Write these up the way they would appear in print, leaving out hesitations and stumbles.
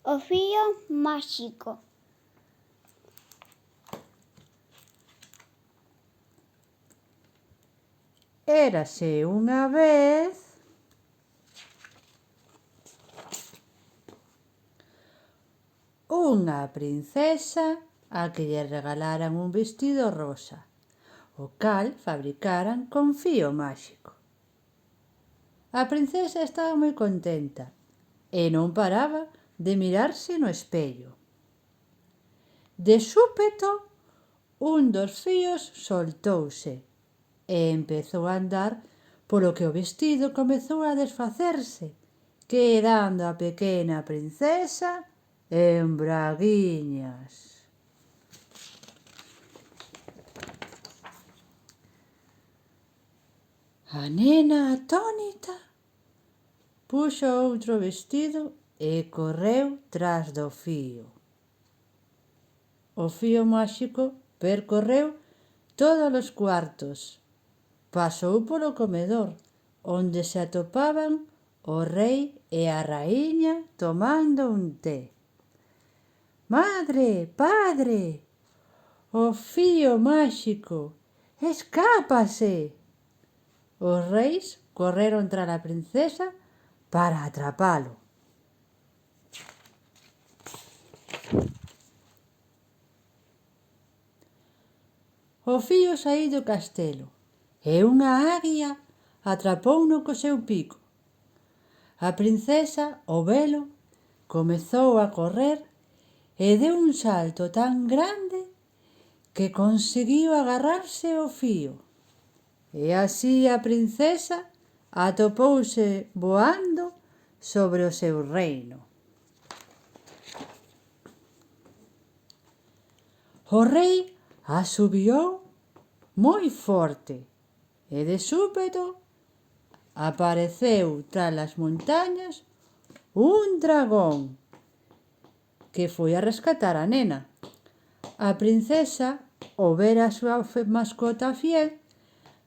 O fío máxico. Érase unha vez unha princesa a que lle regalaran un vestido rosa, o cal fabricaran con fío máxico. A princesa estaba moi contenta e non paraba de mirarse no espello. De súpeto, un dos fíos soltouse e empezou a andar polo que o vestido comezou a desfacerse, quedando a pequena princesa en braguiñas. A nena atónita puxo outro vestido e correu tras do fío. O fío máxico percorreu todos os cuartos, pasou polo comedor, onde se atopaban o rei e a raíña tomando un té. «Madre, padre, o fío máxico, escápase!» Os reis correron tras a princesa para atrapalo. O fío saíu do castelo e unha aguia atrapouno co seu pico. A princesa, ao velo, comezou a correr e deu un salto tan grande que conseguiu agarrarse ao fío. E así a princesa atopouse voando sobre o seu reino. O rei asubiou moi forte e de súpeto apareceu tras as montañas un dragón que foi a rescatar a nena. A princesa, ao ver a súa mascota fiel,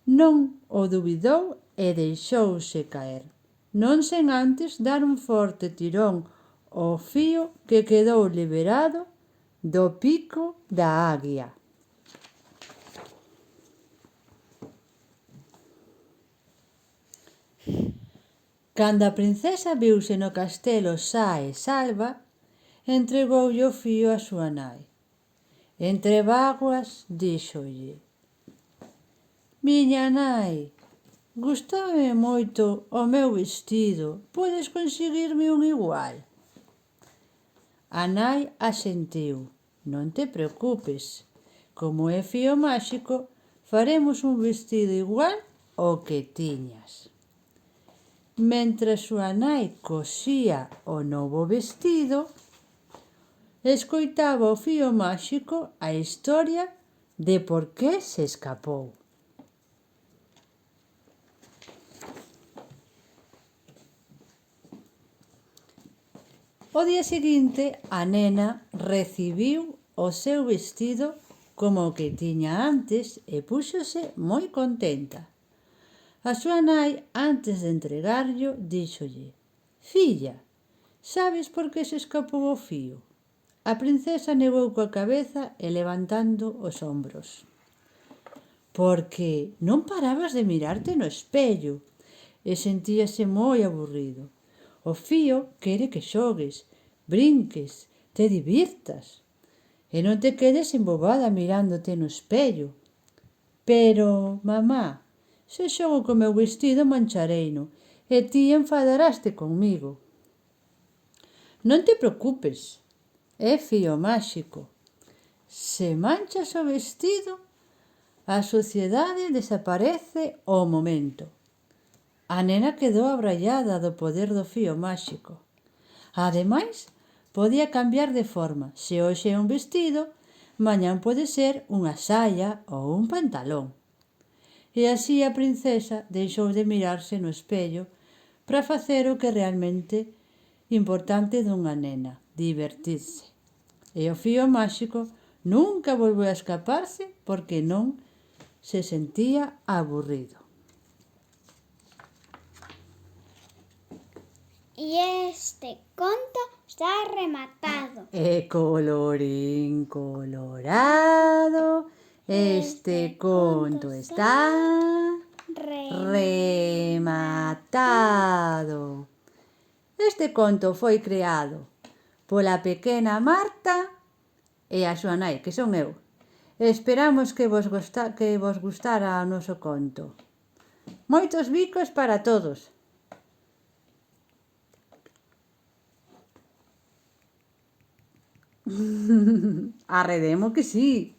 non o dubidou e deixouse caer, non sen antes dar un forte tirón ao fío que quedou liberado do pico da aguia. Cando a princesa viuse no castelo sa e salva, entregoulle o fío á súa nai. Entre bágoas díxolle: «Miña nai, gustábame moito o meu vestido, podes conseguirme un igual?» A nai asentiu: «Non te preocupes, como é fío máxico, faremos un vestido igual ao que tiñas». Mentres súa nai cosía o novo vestido, escoitaba o fío máxico a historia de por que se escapou. O día seguinte, a nena recibiu o seu vestido como o que tiña antes e púxose moi contenta. A súa nai, antes de entregarllo, díxolle: «Filla, sabes por que se escapou o fío?» A princesa negou coa cabeza e levantando os ombros. «Porque non parabas de mirarte no espello e sentíase moi aburrido. O fío quere que xogues, brinques, te divirtas e non te quedes embobada mirándote no espello. Pero, mamá, se xogo co meu vestido manchareino e ti enfadaraste comigo». «Non te preocupes, é fío máxico. Se manchas o vestido, a suciedade desaparece ao momento». A nena quedou abraiada do poder do fío máxico. Ademais, podía cambiar de forma. Se hoxe é un vestido, mañán pode ser unha saia ou un pantalón. E así a princesa deixou de mirarse no espello para facer o que realmente importante dunha nena, divertirse. E o fío máxico nunca volveu a escaparse porque non se sentía aburrido. E este conto Está rematado. Colorín colorado, este conto está rematado. Este conto foi creado pola pequena Marta e a súa nai, que son eu. Esperamos que vos gustara o noso conto. Moitos bicos para todos. Arredemo que sí.